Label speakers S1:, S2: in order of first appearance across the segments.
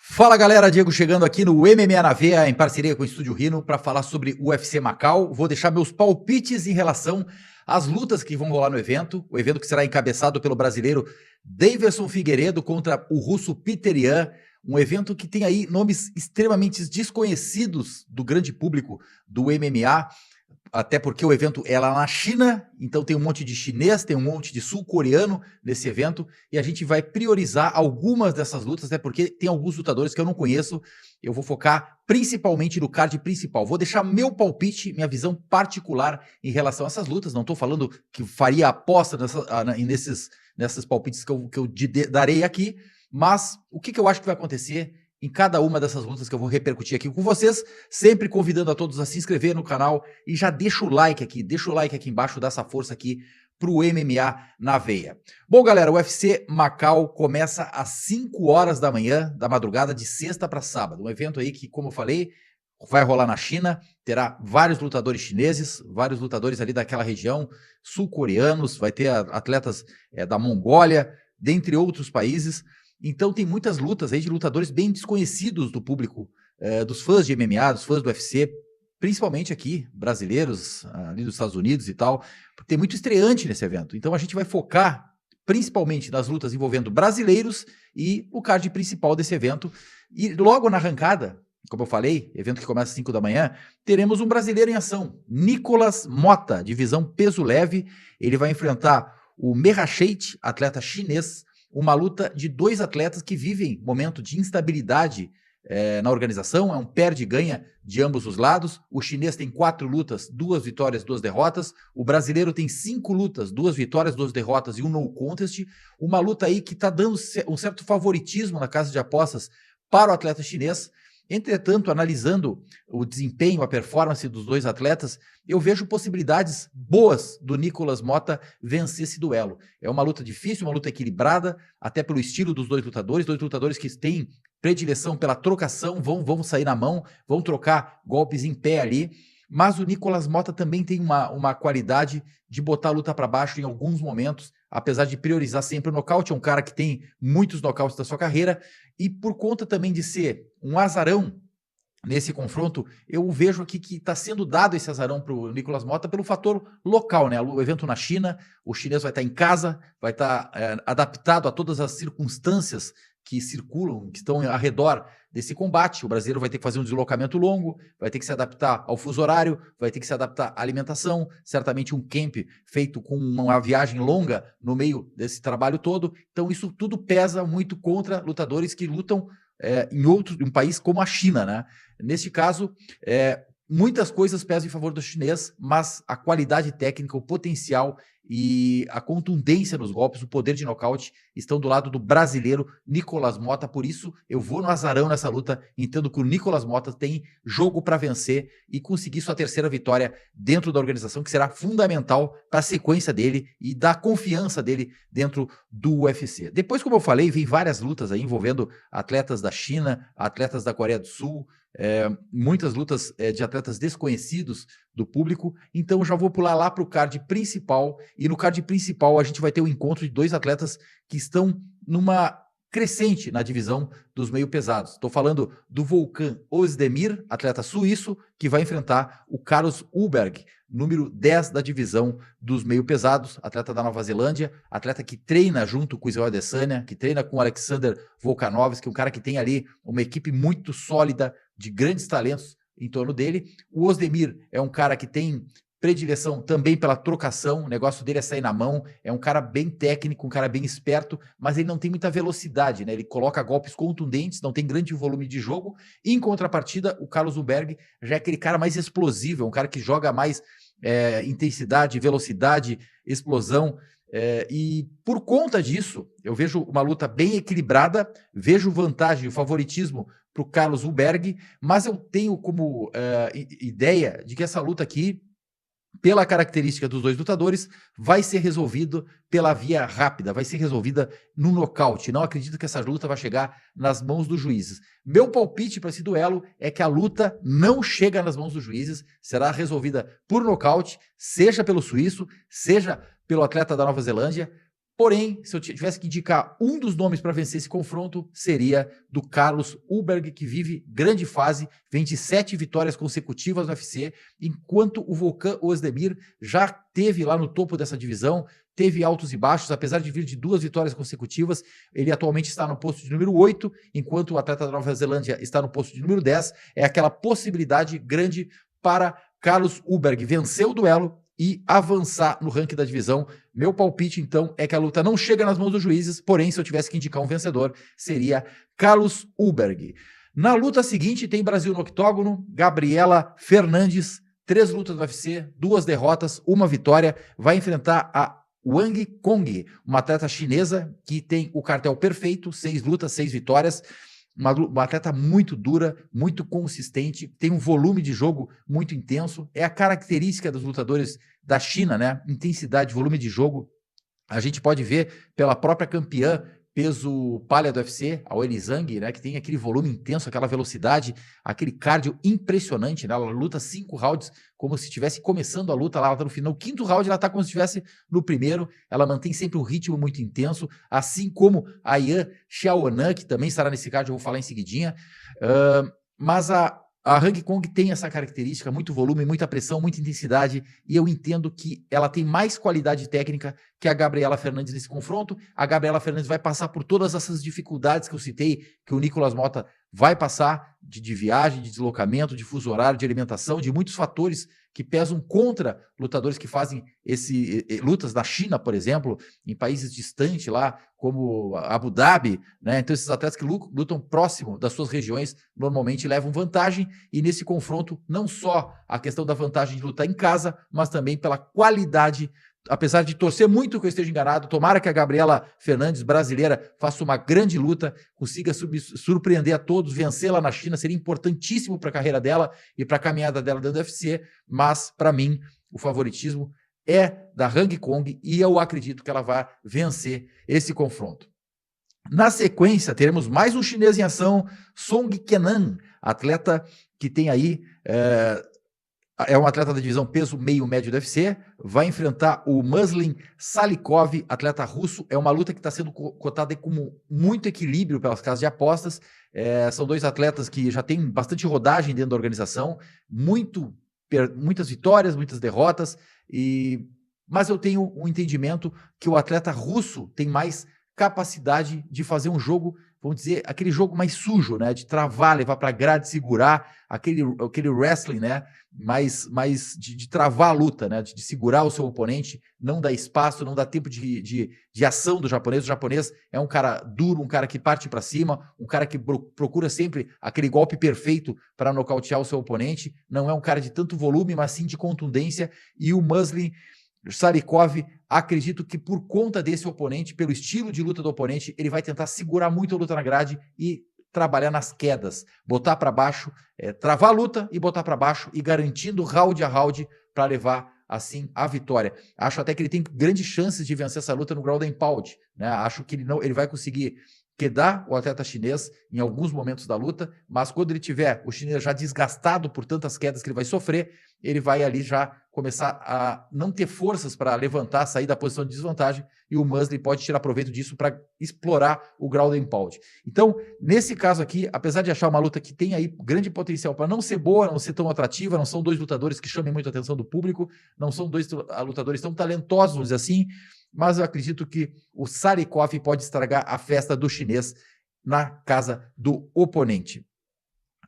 S1: Fala galera, Diego chegando aqui no MMA na Veia, em parceria com o Estúdio Rino, para falar sobre o UFC Macau. Vou deixar meus palpites em relação às lutas que vão rolar no evento. O evento que será encabeçado pelo brasileiro Deiverson Figueiredo contra o russo Peter Yan. Um evento que tem aí nomes extremamente desconhecidos do grande público do MMA. Até porque o evento é lá na China, então tem um monte de chinês, tem um monte de sul-coreano nesse evento, e a gente vai priorizar algumas dessas lutas, até porque tem alguns lutadores que eu não conheço. Eu vou focar principalmente no card principal. Vou deixar meu palpite, minha visão particular em relação a essas lutas. Não estou falando que faria aposta nesses palpites que eu darei aqui, mas o que eu acho que vai acontecer em cada uma dessas lutas que eu vou repercutir aqui com vocês, sempre convidando a todos a se inscrever no canal e já deixa o like aqui embaixo, dá essa força aqui pro MMA na veia. Bom, galera, o UFC Macau começa às 5 horas da manhã, da madrugada, de sexta para sábado. Um evento aí que, como eu falei, vai rolar na China, terá vários lutadores chineses, vários lutadores ali daquela região, sul-coreanos, vai ter atletas da Mongólia, dentre outros países. Então tem muitas lutas aí de lutadores bem desconhecidos do público, dos fãs de MMA, dos fãs do UFC, principalmente aqui, brasileiros, ali dos Estados Unidos e tal, porque tem muito estreante nesse evento. Então a gente vai focar principalmente nas lutas envolvendo brasileiros e o card principal desse evento. E logo na arrancada, como eu falei, evento que começa às 5 da manhã, teremos um brasileiro em ação, Nicolas Motta, divisão peso leve. Ele vai enfrentar o Merachete, atleta chinês, uma luta de dois atletas que vivem momento de instabilidade na organização, é um perde-ganha de ambos os lados. O chinês tem 4 lutas, 2 vitórias, 2 derrotas. O brasileiro tem 5 lutas, 2 vitórias, 2 derrotas e um no contest. Uma luta aí que está dando um certo favoritismo na casa de apostas para o atleta chinês. Entretanto, analisando o desempenho, a performance dos dois atletas, eu vejo possibilidades boas do Nicolas Motta vencer esse duelo. É uma luta difícil, uma luta equilibrada, até pelo estilo dos dois lutadores que têm predileção pela trocação, vão sair na mão, vão trocar golpes em pé ali, mas o Nicolas Motta também tem uma qualidade de botar a luta para baixo em alguns momentos, apesar de priorizar sempre o nocaute. É um cara que tem muitos nocautes da sua carreira, e por conta também de ser um azarão nesse confronto, eu vejo aqui que está sendo dado esse azarão para o Nicolas Motta pelo fator local, né? O evento na China, o chinês vai estar em casa, vai estar adaptado a todas as circunstâncias que circulam, que estão ao redor desse combate. O brasileiro vai ter que fazer um deslocamento longo, vai ter que se adaptar ao fuso horário, vai ter que se adaptar à alimentação, certamente um camp feito com uma viagem longa no meio desse trabalho todo. Então isso tudo pesa muito contra lutadores que lutam em um país como a China, né? Neste caso, muitas coisas pesam em favor do chinês, mas a qualidade técnica, o potencial e a contundência nos golpes, o poder de nocaute estão do lado do brasileiro Nicolas Motta. Por isso eu vou no azarão nessa luta, entendo que o Nicolas Motta tem jogo para vencer e conseguir sua terceira vitória dentro da organização, que será fundamental para a sequência dele e da confiança dele dentro do UFC. Depois, como eu falei, vem várias lutas aí envolvendo atletas da China, atletas da Coreia do Sul, muitas lutas de atletas desconhecidos do público. Então já vou pular lá para o card principal, e no card principal a gente vai ter o encontro de dois atletas que estão numa crescente na divisão dos meio pesados. Estou falando do Volkan Ozdemir, atleta suíço, que vai enfrentar o Carlos Ulberg, número 10 da divisão dos meio pesados, atleta da Nova Zelândia, atleta que treina junto com o Israel Adesanya, que treina com o Alexander Volkanovski, um cara que tem ali uma equipe muito sólida de grandes talentos em torno dele. O Ozdemir é um cara que tem predileção também pela trocação, o negócio dele é sair na mão, é um cara bem técnico, um cara bem esperto, mas ele não tem muita velocidade, né? Ele coloca golpes contundentes, não tem grande volume de jogo. Em contrapartida, o Carlos Ulberg já é aquele cara mais explosivo, é um cara que joga mais intensidade, velocidade, explosão, e por conta disso, eu vejo uma luta bem equilibrada, vejo vantagem, o favoritismo para o Carlos Ulberg, mas eu tenho como ideia de que essa luta aqui, pela característica dos dois lutadores, vai ser resolvido pela via rápida, vai ser resolvida no nocaute. Não acredito que essa luta vai chegar nas mãos dos juízes. Meu palpite para esse duelo é que a luta não chega nas mãos dos juízes, será resolvida por nocaute, seja pelo suíço, seja pelo atleta da Nova Zelândia. Porém, se eu tivesse que indicar um dos nomes para vencer esse confronto, seria do Carlos Ulberg, que vive grande fase, vem de 7 vitórias consecutivas no UFC, enquanto o Volkan Ozdemir já teve lá no topo dessa divisão, teve altos e baixos, apesar de vir de 2 vitórias consecutivas, ele atualmente está no posto de número 8, enquanto o atleta da Nova Zelândia está no posto de número 10, é aquela possibilidade grande para Carlos Ulberg vencer o duelo e avançar no ranking da divisão. Meu palpite, então, é que a luta não chega nas mãos dos juízes, porém, se eu tivesse que indicar um vencedor, seria Carlos Ulberg. Na luta seguinte, tem Brasil no octógono, Gabriela Fernandes, 3 lutas do UFC, 2 derrotas, 1 vitória, vai enfrentar a Wang Kong, uma atleta chinesa que tem o cartel perfeito, 6 lutas, 6 vitórias, uma atleta muito dura, muito consistente, tem um volume de jogo muito intenso, é a característica dos lutadores da China, né? Intensidade, volume de jogo. A gente pode ver pela própria campeã peso palha do UFC, a Weili Zhang, né, que tem aquele volume intenso, aquela velocidade, aquele cardio impressionante, né? Ela luta 5 rounds como se estivesse começando a luta, lá ela tá no final, no 5º round ela tá como se estivesse no primeiro, ela mantém sempre um ritmo muito intenso, assim como a Yan Xiaonan, que também estará nesse card, eu vou falar em seguidinha, mas a Hong Kong tem essa característica, muito volume, muita pressão, muita intensidade, e eu entendo que ela tem mais qualidade técnica que a Gabriela Fernandes nesse confronto. A Gabriela Fernandes vai passar por todas essas dificuldades que eu citei, que o Nicolas Motta vai passar, de viagem, de deslocamento, de fuso horário, de alimentação, de muitos fatores que pesam contra lutadores que fazem lutas na China, por exemplo, em países distantes lá, como Abu Dhabi, né? Então esses atletas que lutam próximo das suas regiões normalmente levam vantagem, e nesse confronto não só a questão da vantagem de lutar em casa, mas também pela qualidade. Apesar de torcer muito que eu esteja enganado, tomara que a Gabriela Fernandes, brasileira, faça uma grande luta, consiga surpreender a todos, vencer lá na China, seria importantíssimo para a carreira dela e para a caminhada dela dentro do UFC, mas, para mim, o favoritismo é da Hong Kong e eu acredito que ela vai vencer esse confronto. Na sequência, teremos mais um chinês em ação, Song Kenan, atleta que tem aí... É um atleta da divisão peso meio-médio do UFC, vai enfrentar o Muslim Salikov, atleta russo. É uma luta que está sendo cotada como muito equilíbrio pelas casas de apostas. São 2 atletas que já têm bastante rodagem dentro da organização, muitas vitórias, muitas derrotas, mas eu tenho um entendimento que o atleta russo tem mais capacidade de fazer um jogo, vamos dizer, aquele jogo mais sujo, né? De travar, levar para grade, segurar, aquele wrestling, né? Mais de travar a luta, né? De segurar o seu oponente, não dar espaço, não dar tempo de ação do japonês. O japonês é um cara duro, um cara que parte para cima, um cara que procura sempre aquele golpe perfeito para nocautear o seu oponente. Não é um cara de tanto volume, mas sim de contundência. E o Muslim Salikov, acredito que por conta desse oponente, pelo estilo de luta do oponente, ele vai tentar segurar muito a luta na grade e trabalhar nas quedas, botar para baixo, travar a luta e botar para baixo e garantindo round a round para levar assim a vitória. Acho até que ele tem grandes chances de vencer essa luta no ground and pound, né? Acho que ele vai conseguir quedar o atleta chinês em alguns momentos da luta, mas quando ele tiver o chinês já desgastado por tantas quedas que ele vai sofrer, ele vai ali já começar a não ter forças para levantar, sair da posição de desvantagem, e o Muslim pode tirar proveito disso para explorar o ground and pound. Então, nesse caso aqui, apesar de achar uma luta que tem aí grande potencial para não ser boa, não ser tão atrativa, não são 2 lutadores que chamem muito a atenção do público, não são 2 lutadores tão talentosos, vamos dizer assim, mas eu acredito que o Salikov pode estragar a festa do chinês na casa do oponente.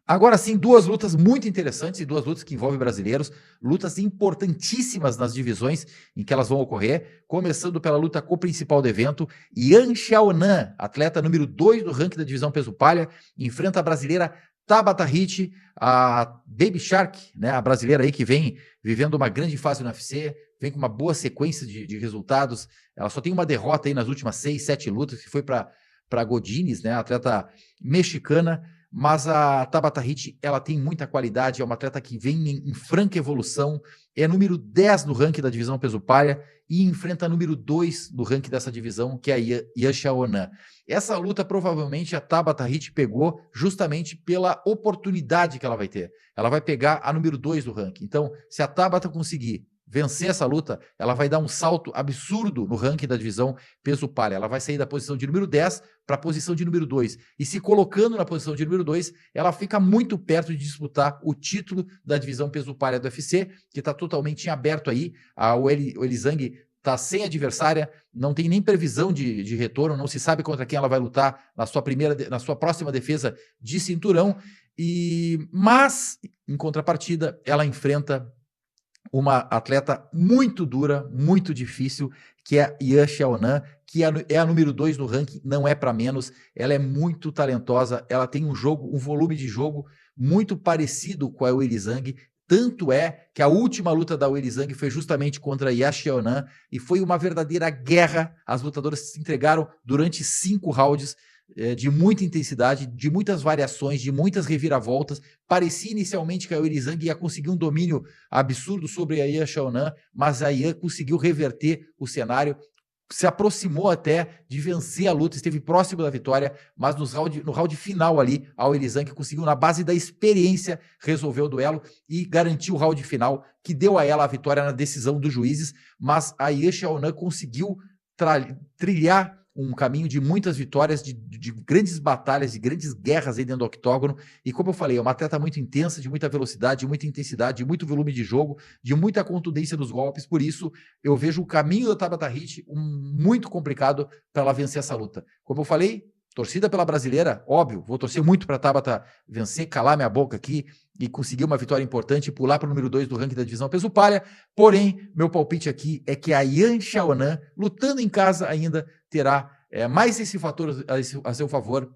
S1: Agora sim, 2 lutas muito interessantes e 2 lutas que envolvem brasileiros, lutas importantíssimas nas divisões em que elas vão ocorrer, começando pela luta co-principal do evento. Yan Xiaonan, atleta número 2 do ranking da divisão peso palha, enfrenta a brasileira Tabata Rich, a Baby Shark, né, a brasileira aí que vem vivendo uma grande fase no UFC, vem com uma boa sequência de resultados. Ela só tem uma derrota aí nas últimas 6, 7 lutas, que foi para Godinez, né, atleta mexicana, mas a Tabata Rich, ela tem muita qualidade, é uma atleta que vem em franca evolução, é número 10 no ranking da divisão peso palha e enfrenta número 2 no ranking dessa divisão, que é a Yan Xiaonan. Essa luta provavelmente a Tabata Rich pegou justamente pela oportunidade que ela vai ter. Ela vai pegar a número 2 do ranking. Então, se a Tabata conseguir vencer essa luta, ela vai dar um salto absurdo no ranking da divisão peso palha. Ela vai sair da posição de número 10 para a posição de número 2. E se colocando na posição de número 2, ela fica muito perto de disputar o título da divisão peso palha do UFC, que está totalmente em aberto aí. O Weili Zhang está sem adversária, não tem nem previsão de retorno, não se sabe contra quem ela vai lutar na sua próxima defesa de cinturão. Mas, em contrapartida, ela enfrenta uma atleta muito dura, muito difícil, que é a Yan Xiaonan, que é a número 2 no ranking, não é para menos. Ela é muito talentosa, ela tem um volume de jogo muito parecido com a Weili Zhang. Tanto é que a última luta da Weili Zhang foi justamente contra a Yan Xiaonan e foi uma verdadeira guerra. As lutadoras se entregaram durante 5 rounds, de muita intensidade, de muitas variações, de muitas reviravoltas. Parecia inicialmente que a Weili Zhang ia conseguir um domínio absurdo sobre a Yan Xiaonan, mas a Yan conseguiu reverter o cenário, se aproximou até de vencer a luta, esteve próximo da vitória, mas no round final ali, a Weili Zhang conseguiu, na base da experiência, resolver o duelo e garantiu o round final, que deu a ela a vitória na decisão dos juízes, mas a Yan Xiaonan conseguiu trilhar um caminho de muitas vitórias, de grandes batalhas, de grandes guerras aí dentro do octógono. E como eu falei, é uma atleta muito intensa, de muita velocidade, de muita intensidade, de muito volume de jogo, de muita contundência dos golpes. Por isso, eu vejo o caminho da Tabata Rich muito complicado para ela vencer essa luta. Como eu falei, torcida pela brasileira, óbvio, vou torcer muito para a Tabata vencer, calar minha boca aqui e conseguir uma vitória importante e pular para o número 2 do ranking da divisão peso palha. Porém, meu palpite aqui é que a Yan Xiaonan, lutando em casa ainda, terá mais esse fator a seu favor.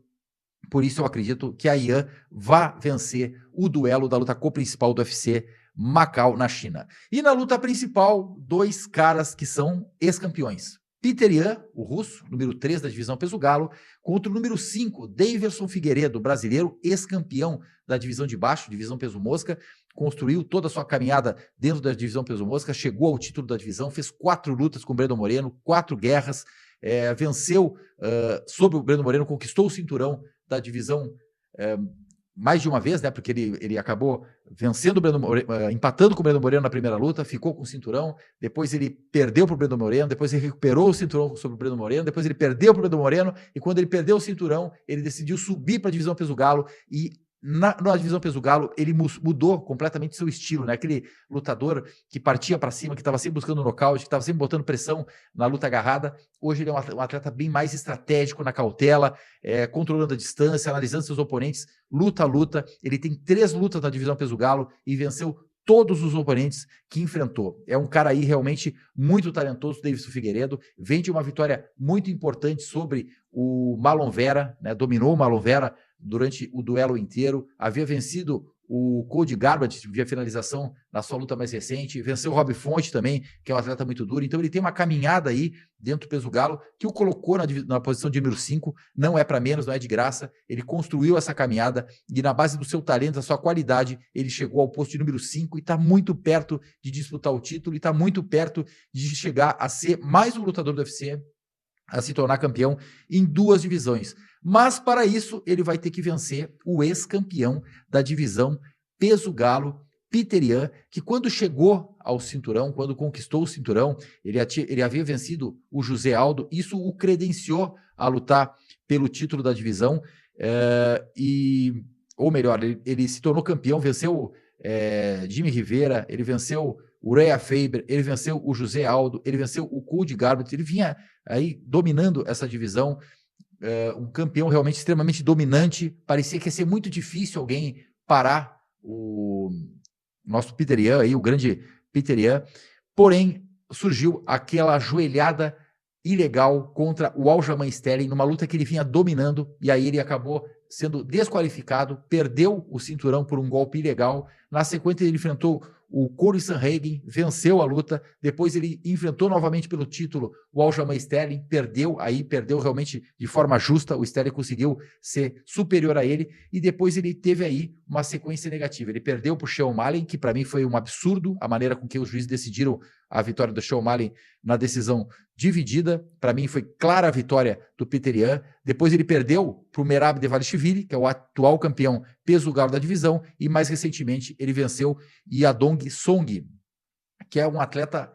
S1: Por isso eu acredito que a Yan vá vencer o duelo da luta co-principal do UFC, Macau, na China. E na luta principal, 2 caras que são ex-campeões. Peter Yan, o russo, número 3 da divisão peso galo, contra o número 5, Daverson Figueiredo, brasileiro, ex-campeão da divisão de baixo, divisão peso mosca, construiu toda a sua caminhada dentro da divisão peso mosca, chegou ao título da divisão, fez 4 lutas com o Brandon Moreno, 4 guerras, venceu sobre o Brandon Moreno, conquistou o cinturão da divisão mais de uma vez, né? Porque ele acabou vencendo o Brandon Moreno, empatando com o Brandon Moreno na primeira luta, ficou com o cinturão, depois ele perdeu para o Brandon Moreno, depois ele recuperou o cinturão sobre o Brandon Moreno, depois ele perdeu para o Brandon Moreno, e quando ele perdeu o cinturão, ele decidiu subir para a divisão peso galo e na divisão peso galo, ele mudou completamente seu estilo, né? Aquele lutador que partia para cima, que estava sempre buscando nocaute, que estava sempre botando pressão na luta agarrada. Hoje ele é um atleta bem mais estratégico, na cautela, controlando a distância, analisando seus oponentes, luta a luta. Ele tem 3 lutas na divisão peso galo e venceu todos os oponentes que enfrentou. É um cara aí realmente muito talentoso, Daverson Figueiredo, vem de uma vitória muito importante sobre o Marlon Vera, né? Dominou o Marlon Vera durante o duelo inteiro, havia vencido o Cody Garbrandt via finalização na sua luta mais recente, venceu o Rob Fonte também, que é um atleta muito duro, então ele tem uma caminhada aí dentro do peso galo, que o colocou na posição de número 5, não é para menos, não é de graça, ele construiu essa caminhada e na base do seu talento, da sua qualidade, ele chegou ao posto de número 5 e está muito perto de disputar o título, e está muito perto de chegar a ser mais um lutador do UFC, a se tornar campeão em 2 divisões. Mas, para isso, ele vai ter que vencer o ex-campeão da divisão peso galo, Peter Yan, que quando chegou ao cinturão, quando conquistou o cinturão, ele havia vencido o José Aldo, isso o credenciou a lutar pelo título da divisão, ou melhor, ele se tornou campeão, venceu Jimmy Rivera, ele venceu o Rhea Faber, ele venceu o José Aldo, ele venceu o Cody Garbrandt, ele vinha aí dominando essa divisão, um campeão realmente extremamente dominante. Parecia que ia ser muito difícil alguém parar o nosso Peter Yan, aí, o grande Peter Yan, porém surgiu aquela joelhada ilegal contra o Aljamain Sterling, numa luta que ele vinha dominando, e aí ele acabou sendo desqualificado, perdeu o cinturão por um golpe ilegal. Na sequência ele enfrentou o Corey Sandhagen, venceu a luta, depois ele enfrentou novamente pelo título o Aljamain Sterling, perdeu realmente de forma justa, o Sterling conseguiu ser superior a ele, e depois ele teve aí uma sequência negativa. Ele perdeu para o Sean O'Malley, que para mim foi um absurdo a maneira com que os juízes decidiram a vitória do Sean O'Malley na decisão dividida. Para mim foi clara a vitória do Peter Yan. Depois ele perdeu para o Merab Dvalishvili, que é o atual campeão peso galo da divisão, e mais recentemente ele venceu Yadong Song, que é um atleta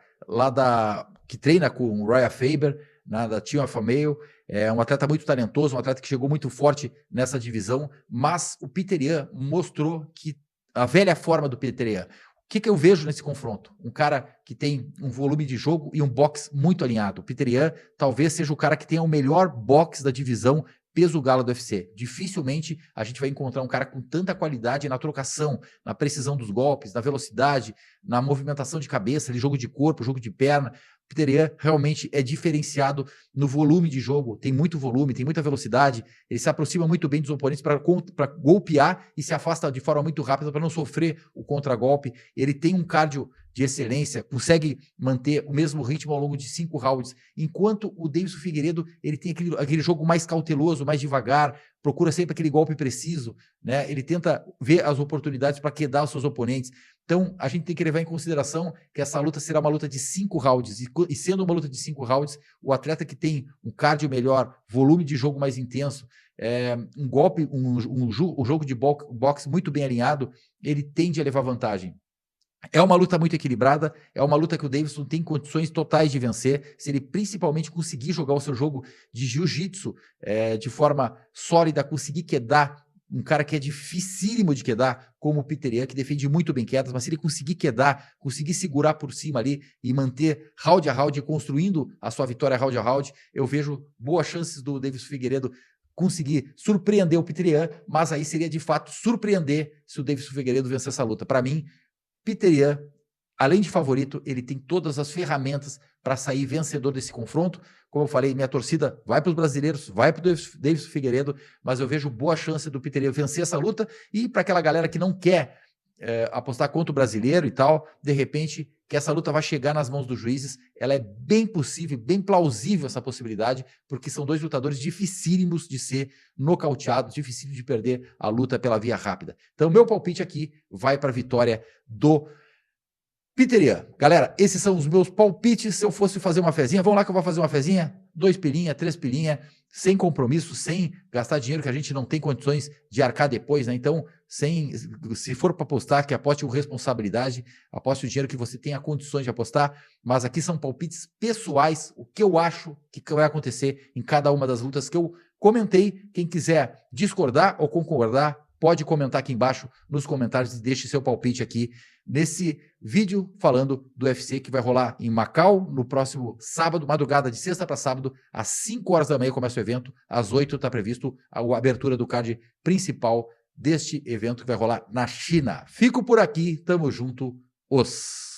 S1: que treina com o Ryan Faber, da Team Alpha Male. É um atleta muito talentoso, um atleta que chegou muito forte nessa divisão, mas o Petr Yan mostrou que a velha forma do Petr Yan. O que eu vejo nesse confronto? Um cara que tem um volume de jogo e um boxe muito alinhado. O Petr Yan talvez seja o cara que tenha o melhor boxe da divisão peso galo do UFC. Dificilmente a gente vai encontrar um cara com tanta qualidade na trocação, na precisão dos golpes, na velocidade, na movimentação de cabeça, de jogo de corpo, jogo de perna. O Petr Yan realmente é diferenciado no volume de jogo, tem muito volume, tem muita velocidade, ele se aproxima muito bem dos oponentes para golpear e se afasta de forma muito rápida para não sofrer o contragolpe. Ele tem um cardio de excelência, consegue manter o mesmo ritmo ao longo de 5 rounds, enquanto o Deiveson Figueiredo ele tem aquele jogo mais cauteloso, mais devagar, procura sempre aquele golpe preciso, né? Ele tenta ver as oportunidades para quedar os seus oponentes. Então, a gente tem que levar em consideração que essa luta será uma luta de 5 rounds, e sendo uma luta de 5 rounds, o atleta que tem um cardio melhor, volume de jogo mais intenso, um golpe, um jogo de boxe muito bem alinhado, ele tende a levar vantagem. É uma luta muito equilibrada, é uma luta que o Deiveson tem condições totais de vencer, se ele principalmente conseguir jogar o seu jogo de jiu-jitsu de forma sólida, conseguir quedar um cara que é dificílimo de quedar, como o Petr Yan, que defende muito bem quedas, mas se ele conseguir quedar, conseguir segurar por cima ali e manter round a round, construindo a sua vitória round a round, eu vejo boas chances do Deiveson Figueiredo conseguir surpreender o Petr Yan, mas aí seria de fato surpreender se o Deiveson Figueiredo vencer essa luta. Para mim, Petr Yan, além de favorito, ele tem todas as ferramentas para sair vencedor desse confronto. Como eu falei, minha torcida vai para os brasileiros, vai para o Deiveson Figueiredo, mas eu vejo boa chance do Petr Yan vencer essa luta. E para aquela galera que não quer apostar contra o brasileiro e tal, de repente, que essa luta vai chegar nas mãos dos juízes, ela é bem possível, bem plausível essa possibilidade, porque são dois lutadores dificílimos de ser nocauteados, dificílimos de perder a luta pela via rápida. Então, meu palpite aqui vai para a vitória do Petr Yan. Galera, esses são os meus palpites. Se eu fosse fazer uma fezinha, vamos lá que eu vou fazer uma fezinha? 2 pilinha, 3 pilinha, sem compromisso, sem gastar dinheiro que a gente não tem condições de arcar depois, né? Então, se for para apostar, que aposte com responsabilidade, aposte o dinheiro que você tenha condições de apostar, mas aqui são palpites pessoais, o que eu acho que vai acontecer em cada uma das lutas que eu comentei. Quem quiser discordar ou concordar, pode comentar aqui embaixo nos comentários e deixe seu palpite aqui nesse vídeo falando do UFC que vai rolar em Macau no próximo sábado, madrugada de sexta para sábado, às 5 horas da manhã começa o evento, às 8 está previsto a abertura do card principal deste evento que vai rolar na China. Fico por aqui, tamo junto, os...